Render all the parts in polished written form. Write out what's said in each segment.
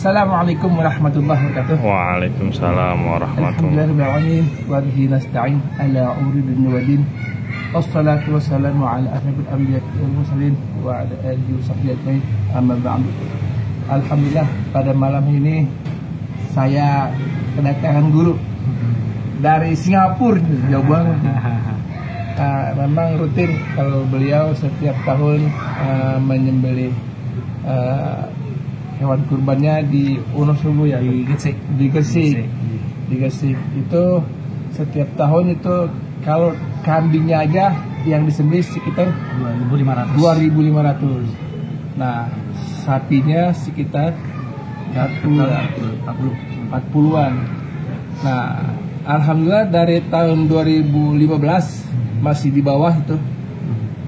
Assalamualaikum warahmatullahi wabarakatuh. Waalaikumsalam warahmatullahi Alhamdulillahirrahmanirrahim. Wa bihi nasta'in ala umri dunya wa din. Wassalatu wassalamu ala asyrafil anbiya'i wal mursalin wa ala alihi wa sahbihi ajmain. Amma ba'du. Alhamdulillah, pada malam ini saya kedatangan guru dari Singapura, jauh banget. Memang rutin kalau beliau setiap tahun menyembelih hewan kurbannya di Wonosobo ya, di Gresik itu setiap tahun itu. Kalau kambingnya aja yang disembelih sekitar 2.500. Nah, sapinya sekitar 40-an. Nah, alhamdulillah dari tahun 2015 masih di bawah itu,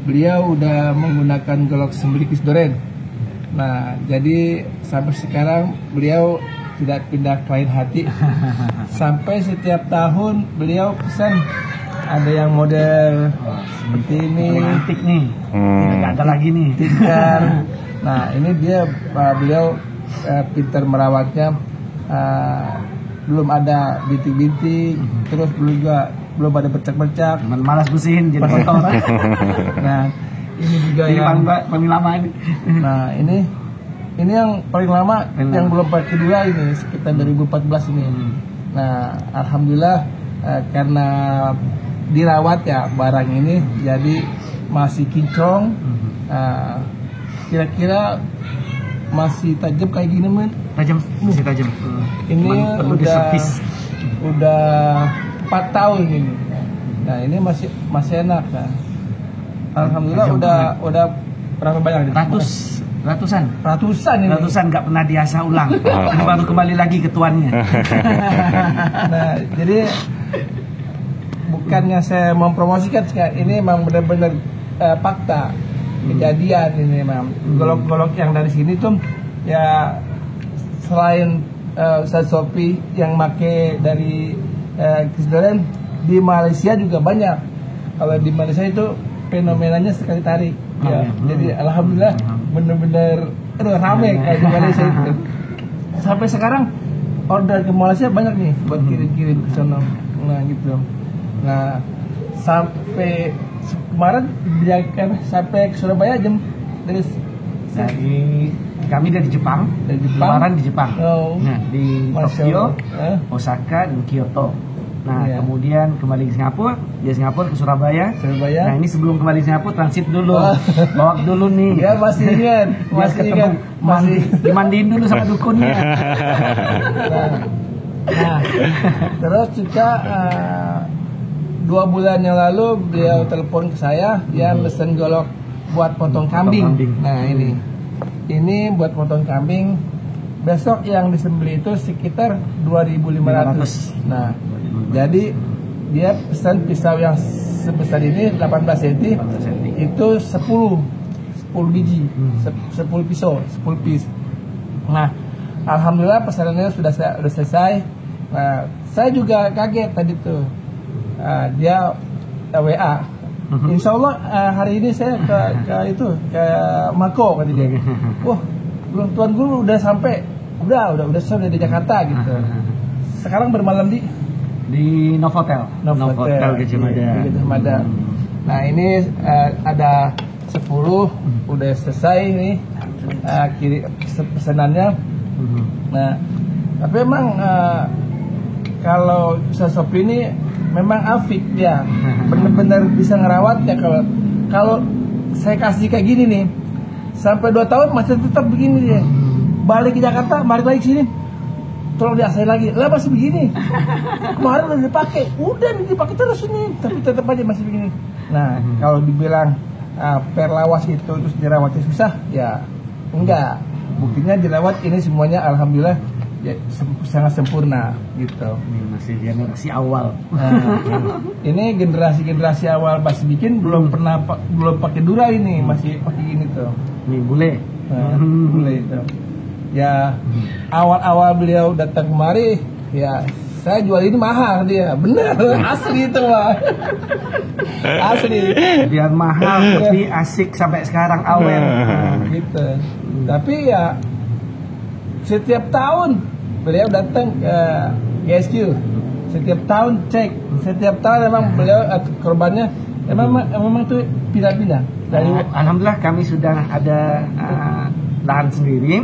beliau udah menggunakan golok sembelih Kisdoren. Nah, jadi sampai sekarang beliau tidak pindah ke lain hati. Sampai setiap tahun beliau pesan, ada yang model seperti ini, antik nih, tidak ada lagi nih, tikar. Nah, ini dia beliau pintar merawatnya. Belum ada bintik-bintik, terus belum ada bercak-bercak. Malas bersihin jadi kotor. Nah, ini juga ini yang paling lama ini. Nah, ini yang paling lama, yang belum pakai kedua ini sekitar 2014 ini. Nah, alhamdulillah karena dirawat ya barang ini, jadi masih kinclong. Kira-kira masih tajam kayak gini, men? Masih tajam. Ini udah 4 tahun ini. Nah, ini masih enak. Nah, alhamdulillah udah berapa banyak? Ratusan ini. Ratusan nggak pernah diasah ulang. Ini baru kembali lagi ke tuannya. Nah, jadi bukannya saya mempromosikan, ini memang benar-benar fakta kejadian ini memang. Golok-golok yang dari sini tuh ya, selain Ustaz Sofi yang make dari Kisdoren, di Malaysia juga banyak. Kalau di Malaysia itu fenomenanya sekali tarik ya. Jadi alhamdulillah benar-benar rame kayak di Malaysia itu. Sampai sekarang order ke Malaysia banyak nih buat kirim-kirim ke sana. Nah, gitu. Nah, sampai kemarin sampai ke Surabaya dari kami dari Jepang. Lebaran di Jepang. Nah, di Tokyo, Osaka, dan Kyoto. Nah, kemudian kembali ke Singapura, dari Singapura ke Surabaya. Nah, ini sebelum kembali ke Singapura transit dulu, bawa dulu nih. Ya, masih ingat, masih dimandiin dulu sama dukunnya. Nah, terus juga 2 bulan yang lalu beliau telepon ke saya, dia mesen golok buat potong kambing. Nah, ini buat potong kambing. Besok yang disembelih itu sekitar 2.500. Nah, jadi dia pesan pisau yang sebesar ini 18 cm, itu 10 biji, 10 pisau, 10 piece. Nah, alhamdulillah pesanannya sudah selesai. Nah, saya juga kaget tadi tuh. Dia WA. Insya Allah hari ini saya ke Mako, kata dia. Wah, tuan guru udah sampai, udah di Jakarta gitu. Sekarang bermalam di Novotel Gajah Mada. Nah, ini ada 10 udah selesai ini pesanannya. Nah, tapi emang kalau Ustaz Sofi ini memang afik ya, benar-benar bisa ngerawatnya. Kalau saya kasih kayak gini nih, sampai 2 tahun masih tetap begini dia. Balik ke Jakarta, balik lagi ke sini, tolong diasahin lagi, lah masih begini. Kemarin udah dipakai terus ini, tapi tetap aja masih begini. Nah, kalau dibilang perlawas itu terus dirawatnya susah, ya enggak. Buktinya dirawat ini semuanya alhamdulillah ya, sangat sempurna gitu. Ini masih generasi awal. Nah, ini generasi awal masih bikin, belum pakai dura ini, masih pakai gini tuh. Ini bule. Bule itu. Ya, awal-awal beliau datang kemari, ya saya jual ini mahal dia, bener, asli itu mah, asli. Biar mahal tapi asik sampai sekarang awet. Gitu. Tapi ya setiap tahun beliau datang ke GSQ. Setiap tahun cek, setiap tahun memang beliau korbannya memang tuh pindah-pindah. Alhamdulillah kami sudah ada lahan sendiri,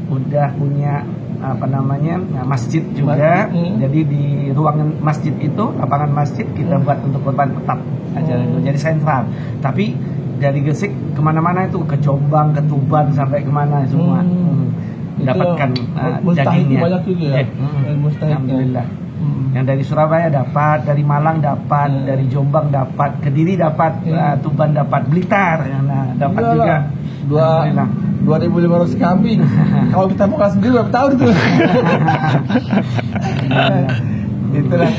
udah punya masjid juga. Jadi di ruangan masjid itu, lapangan masjid kita buat untuk korban tetap aja itu. Jadi sentral. Tapi dari Gresik kemana-mana itu, ke Jombang, ke Tuban, sampai kemana semua dapatkan dagingnya. Banyak juga ya. Alhamdulillah. Yang dari Surabaya dapat, dari Malang dapat, dari Jombang dapat, Kediri dapat, Tuban dapat, Blitar dapat juga. 2.500 kambing. Kalau kita buka sendiri berapa tahun tuh? Itulah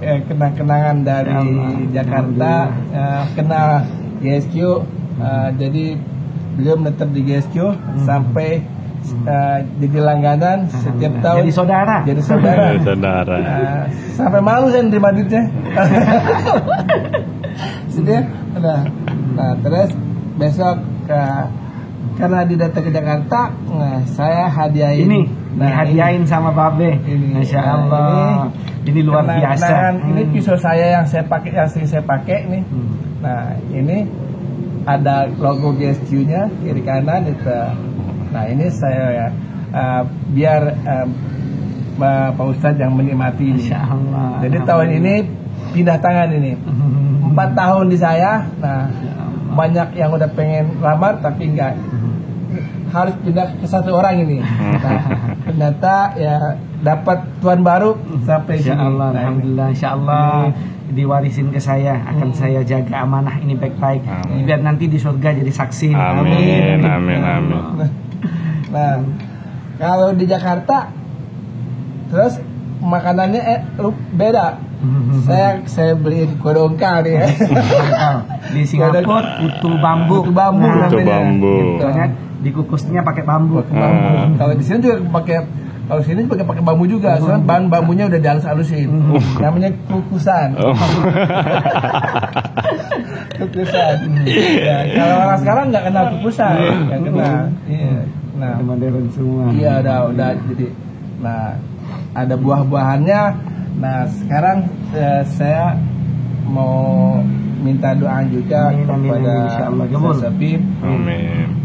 kenang-kenangan dari Jakarta, kenal GSQ. Jadi beliau menetap di GSQ sampai jadi langganan setiap tahun. Jadi saudara. Sampai malu kan di Madridnya. Sudah. Nah, terus besok karena didatang ke Jakarta, saya hadiahin. Hadiahin sama Babe. Masya Allah. Ini luar biasa. Ini pisau saya yang saya pakai nih. Nah, ini ada logo GSQ-nya kiri kanan itu. Nah, ini saya biar Pak Ustadz yang menikmati ini. Masya Allah. Jadi tahun ini pindah tangan ini. 4 tahun di saya. Nah, banyak yang udah pengen lamar tapi enggak. Harus pindah ke satu orang ini. Nah, ternyata ya dapat tuan baru sampai sini. Insyaallah, alhamdulillah, insyaallah diwarisin ke saya, akan saya jaga amanah ini baik-baik. Biar nanti di surga jadi saksi. Amin. Nah, kalau di Jakarta terus makanannya beda. Saya beliin kue dongkal nih. Di Singapura utuh bambu. Dikukusnya pakai bambu. Kalau di sini juga pakai bambu juga. Soalnya bahan bambunya udah dihalus-halusin. Namanya kukusan. Kukusan. Ya, kalau orang sekarang nggak kenal kukusan, nggak kenal. Iya. Nah, modern semua. Iya, udah jadi. Nah, ada buah-buahannya. Nah, sekarang saya mau minta doa juga kepada Sabib.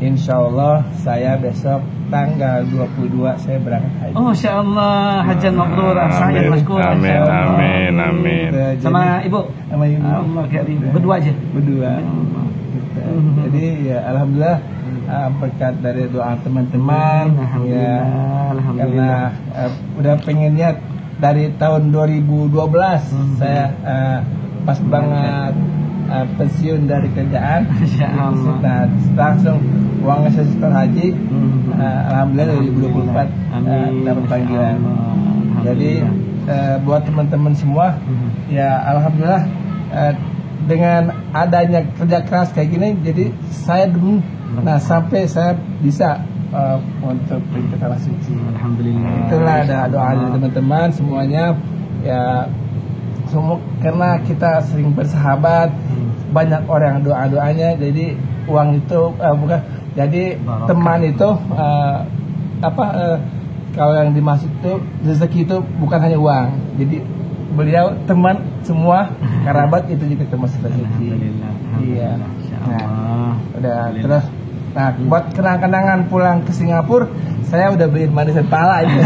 Insyaallah saya besok tanggal 22 saya berangkat haji. Oh, insyaallah hajjan mabrurah, saya masykur. Amin. Sama ibu. Allah karim. Berdua aja. Jadi ya alhamdulillah berkat dari doa teman-teman ya. Karena udah pengennya dari tahun 2012 saya pas banget pensiun dari kerjaan. Nah, langsung uang sesuatu haji. Alhamdulillah 2024 dapat panggilan. Jadi buat teman-teman semua ya alhamdulillah dengan adanya kerja keras kayak gini, jadi saya dulu sampai saya bisa untuk pergi ke tanah suci. Alhamdulillah. Itulah ada doa dari teman-teman semuanya ya. Semua karena kita sering bersahabat, banyak orang doanya, jadi uang itu jadi barokah. Teman itu kalau yang dimaksud itu rezeki itu bukan hanya uang. Jadi beliau teman semua kerabat itu juga termasuk rezeki. Iya. Nah, udah terus. Nah, buat kenang-kenangan pulang ke Singapura, saya udah beliin manisan pala itu.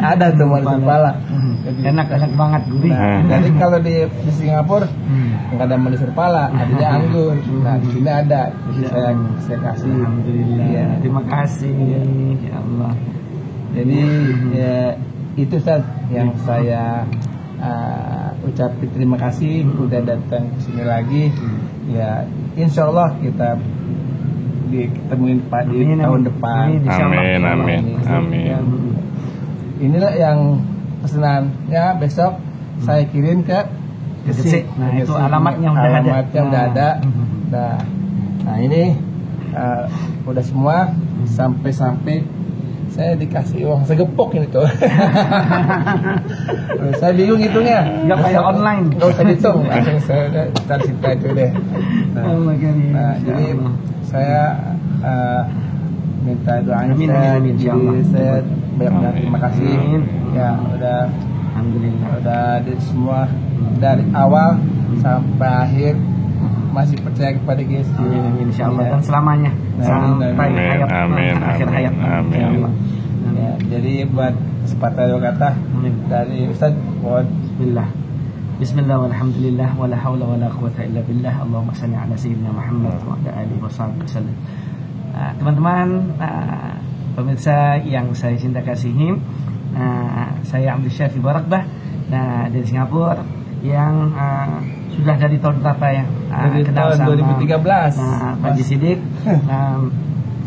Ada tuh manisan pala. Enak banget gurih. Nah, jadi kalau di Singapura nggak ada manisan pala, adanya anggur. Nah, di sini ada. Jadi saya kasih. Alhamdulillah. Ya, terima kasih. Ya Allah. Jadi ya itu yang saya ucapin terima kasih udah datang ke sini lagi. Ya, insya Allah kita ditemuin Pak di tahun depan. Amin. Inilah yang pesanannya besok saya kirim ke Gresik. Nah, itu alamatnya udah ada. Nah, ini udah semua sampai saya dikasih uang segepok ini tuh. Saya bingung hitungnya. Nggak kayak online. Nggak usah dihitung. Langsung saya tarik situ aja deh. Nah, jadi saya minta doanya. Amin, insyaallah. Saya banyak terima kasih. Ya, udah alhamdulillah. Udah semua dari awal sampai akhir masih percaya kepada GSK. Amin, insyaallah. Dan selamanya sampai hayat akhir hayat. Amin. Ya, jadi buat sepatah dua kata dari Ustaz, bismillah. Bismillah walhamdulillah wala haula wala quwata illa billah. Allahumma shalli ala sayyidina Muhammad wa ala alihi wasallam. Teman-teman, pemirsa yang saya cinta kasihi, saya Abdul Syafi Barakbah dari Singapura yang sudah dari tahun berapa ya? Dari kenal tahun sama 2013 Pak Haji Siddiq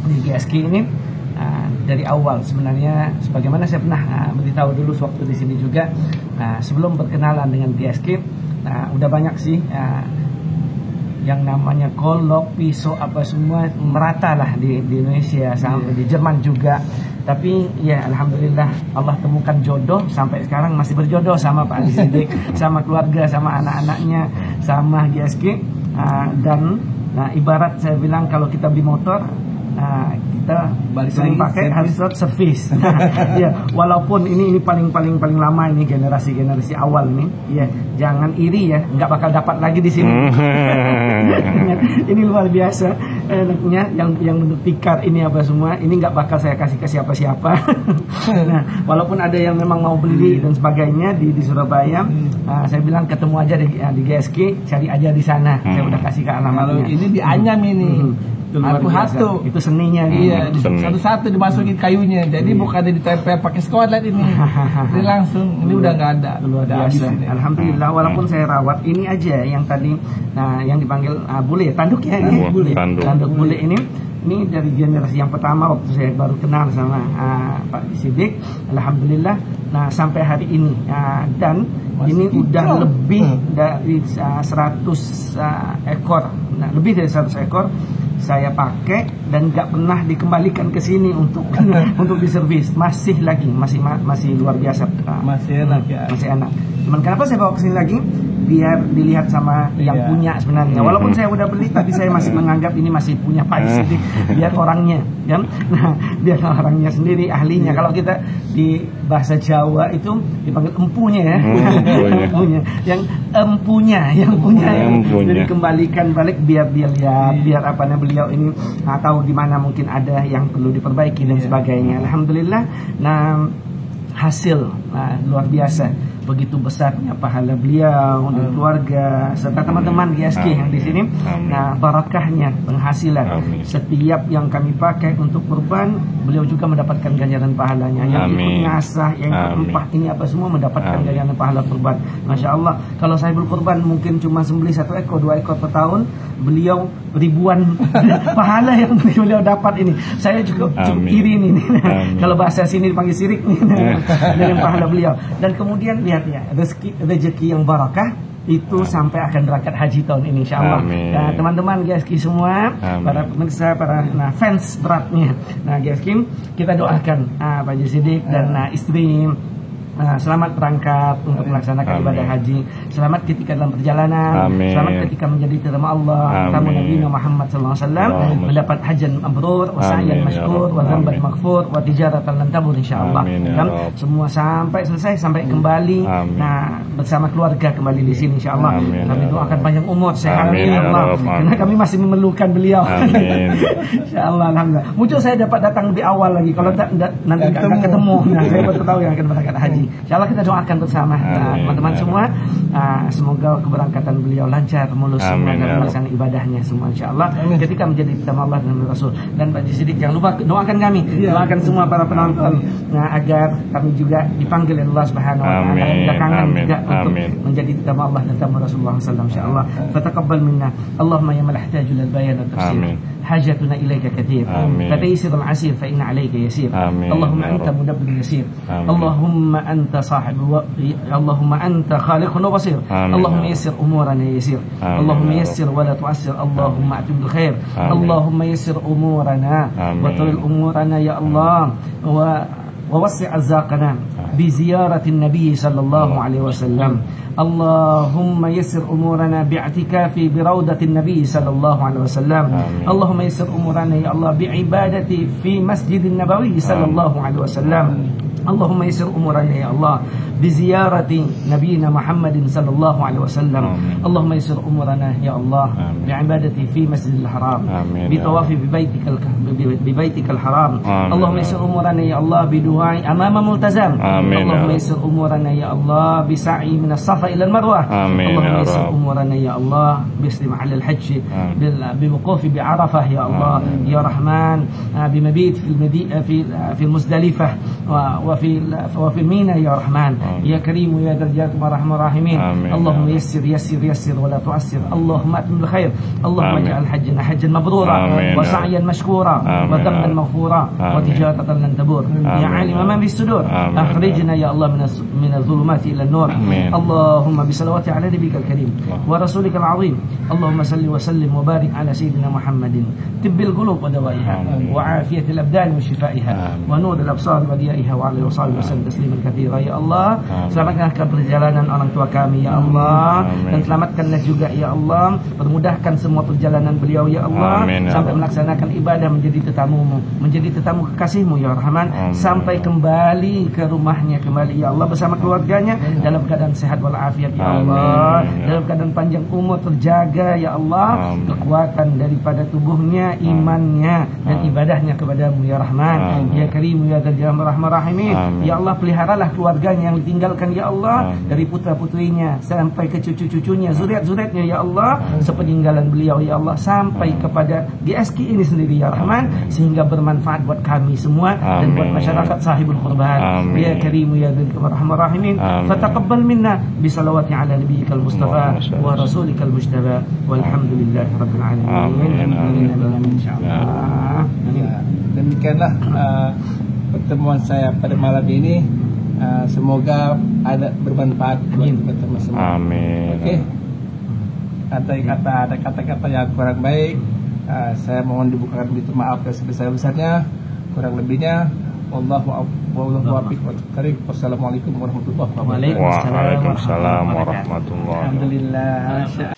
di GSK ini. Dari awal sebenarnya sebagaimana saya pernah beritahu dulu waktu di sini juga, sebelum berkenalan dengan GSK, udah banyak sih yang namanya kolok, pisau apa semua merata lah di Indonesia sampai di Jerman juga. Tapi ya alhamdulillah Allah temukan jodoh, sampai sekarang masih berjodoh sama Pak Haji Siddiq, sama keluarga, sama anak-anaknya, sama GSK. Dan ibarat saya bilang kalau kita beli motor, kita sering pakai harus servis. Ya, walaupun ini paling lama ini generasi awal ini, ya jangan iri ya, nggak bakal dapat lagi di sini. Ini luar biasa enaknya yang bentuk tikar ini apa semua, ini nggak bakal saya kasih ke siapa-siapa. Nah, walaupun ada yang memang mau beli dan sebagainya di Surabaya, saya bilang ketemu aja di GSK, cari aja di sana. Saya udah kasih ke alamatnya. Ini di Anyam ini. Satu itu seninya. Iya, satu-satu dimasukin kayunya. Jadi bukan ditempel pakai skotlet ini. Ini langsung, ini udah nggak ada. Luar biasa. Alhamdulillah, walaupun saya rawat ini aja yang tadi, yang dipanggil bule, tanduk ya ini. Tanduk bule ini dari generasi yang pertama waktu saya baru kenal sama Pak Siddiq. Alhamdulillah, sampai hari ini dan ini udah lebih dari 100 ekor. Lebih dari 100 ekor saya pakai dan nggak pernah dikembalikan ke sini untuk diservis. Masih luar biasa. Masih enak ya. Masih enak. Cuman kenapa saya bawa ke sini lagi? Biar dilihat sama yang punya sebenarnya. Walaupun saya udah beli, tapi saya masih menganggap ini masih punya Pak Siddiq. Biar orangnya, kan? Biar orangnya sendiri, ahlinya. Kalau kita di bahasa Jawa itu dipanggil empunya ya. Empunya. Yang yang punya. Jadi kembalikan balik biar dia lihat, biar beliau ini tahu di mana mungkin ada yang perlu diperbaiki dan sebagainya. Alhamdulillah, hasil luar biasa. Begitu besarnya pahala beliau dan keluarga serta teman-teman GSK yang di sini. Barakahnya penghasilan. Setiap yang kami pakai untuk kurban, beliau juga mendapatkan ganjaran pahalanya. Yang ikut ngasah, yang ikut empah ini apa semua mendapatkan ganjaran pahala kurban. Masya Allah. Kalau saya berkurban mungkin cuma sembelih 1 ekor, 2 ekor per tahun, beliau ribuan pahala yang beliau dapat ini. Saya cukup iri nih. Kalau bahasa sini dipanggil sirik nih dengan pahala beliau. Dan kemudian lihat ya, rezeki yang barakah itu sampai akan berangkat haji tahun ini insyaallah. Teman-teman GSK semua, para pemirsa, para fans beratnya GSK, kita doakan Pak Haji Siddiq dan istri selamat berangkat untuk melaksanakan ibadah haji. Selamat ketika dalam perjalanan. Selamat ketika menjadi terima Allah. Tamu Nabi Muhammad SAW mendapat hajan mabrur, wa sa'yan mashkur, wa dzamban maghfur, wa tijaratan lan tabur insyaallah. Semua sampai selesai, sampai kembali bersama keluarga kembali di sini insyaallah. Kami doakan panjang umur, sehat ya Allah. Karena kami masih memerlukan beliau. Insyaallah. Alhamdulillah. Muncul saya dapat datang lebih awal lagi. Kalau nanti akan ketemu, saya baru tahu yang akan berangkat haji. InsyaAllah kita doakan bersama teman-teman semua. Semoga keberangkatan beliau lancar, mulus semua dan melaksanakan ibadahnya semua insyaAllah. Ketika menjadi pertama Allah dan Rasul. Dan Pak Haji Siddiq jangan lupa doakan kami, doakan semua para penonton agar kami juga dipanggil oleh Allah Subhanahu Wa Taala belakangan juga untuk menjadi pertama Allah dan tamu Rasulullah SAW insyaAllah. Fataqabbal minna Allahumma ya man ihtaju lil bayan wa tafsir hajatuna ilaika kathir fataysir al asir fa inna alayka yasir. Allahumma anta mudabbir yasir. Allahumma anta sahib Allahumma anta khaliqun basir. Allahumma yassir umurana yassir. Allahumma yassir wa la tu'assir. Allahumma atim bil khair. Allahumma yassir umurana wa tulil umurana ya Allah wa ووسع أرزاقنا بزيارة النبي صلى الله عليه وسلم اللهم يسر أمورنا باعتكاف بروضة النبي صلى الله عليه وسلم. اللهم يسر أمورنا يا الله بعبادتي في مسجد النبوي صلى الله عليه وسلم. اللهم يسر أمورنا يا الله بزيارة نبينا محمد صلى الله عليه وسلم. اللهم يسر أمورنا يا الله بعبادتي في مسجد الحرام، بطواف ببيتك الحرام. اللهم يسر أمورنا يا الله بدعاء أمام ملتزم. اللهم يسر أمورنا يا الله بسعي من الصفا إلى المروة. اللهم يسر أمورنا يا الله باستماع الحج، بوقوف بعرفة يا الله يا رحمن، بمبيت في المزدلفة وفي المينا يا رحمن يا كريم يا ذا الجلال والرحمة الراحمين. اللهم يسر يسر يسر ولا تعسر. اللهم أتم بالخير. اللهم اجعل حجنا حجا مبرورا وسعيا مشكورا وذنبا مغفورا وتجارة لن تبور. يا عالم ما في الصدور أخرجنا يا الله من الظلمات إلى النور. اللهم بصلوات على نبيك الكريم ورسولك العظيم. اللهم صل وسلم وبارك على سيدنا محمد طب القلوب ودوائها وعافية الأبدان وشفائها ونور الأبصار وضيائها وعلى وصحبه وسلم تسليما كثيرا. Ya Allah, selamatkan perjalanan orang tua kami ya Allah, dan selamatkanlah juga ya Allah, permudahkan semua perjalanan beliau ya Allah, sampai melaksanakan ibadah menjadi tetamu-Mu, menjadi tetamu kekasih-Mu ya Rahman, sampai kembali ke rumahnya kembali ya Allah bersama keluarganya dalam keadaan sehat walafiat ya Allah, dalam keadaan panjang umur, terjaga ya Allah kekuatan daripada tubuhnya, imannya dan ibadahnya kepadamu ya Rahman ya Karim ya Dzal Jalali wal Rahmah Rahimin. Ya Allah, peliharalah keluarganya yang ditinggalkan ya Allah, dari putra-putrinya sampai ke cucu-cucunya, zuriat-zuriatnya ya Allah, sepeninggalan beliau ya Allah, sampai kepada GSK ini sendiri ya Rahman, sehingga bermanfaat buat kami semua dan buat masyarakat sahibul qurban ya Karim ya Dzal Jalali wal Rahmah Rahimin. Fataqabbal minna bisalawati ala nabiyyikal mustafa wa rasulikal mujtaba walhamdulillahi rabbil alamin. Amin insyaallah. Demikianlah pertemuan saya pada malam ini. Semoga ada bermanfaat buat teman-teman semua. Amin. Oke. Ada kata-kata yang kurang baik, saya mohon dibukakan pintu maaf yang sebesar-besarnya. Kurang lebihnya, Wassalamualaikum warahmatullahi wabarakatuh. Waalaikumsalam warahmatullahi wabarakatuh. Alhamdulillah.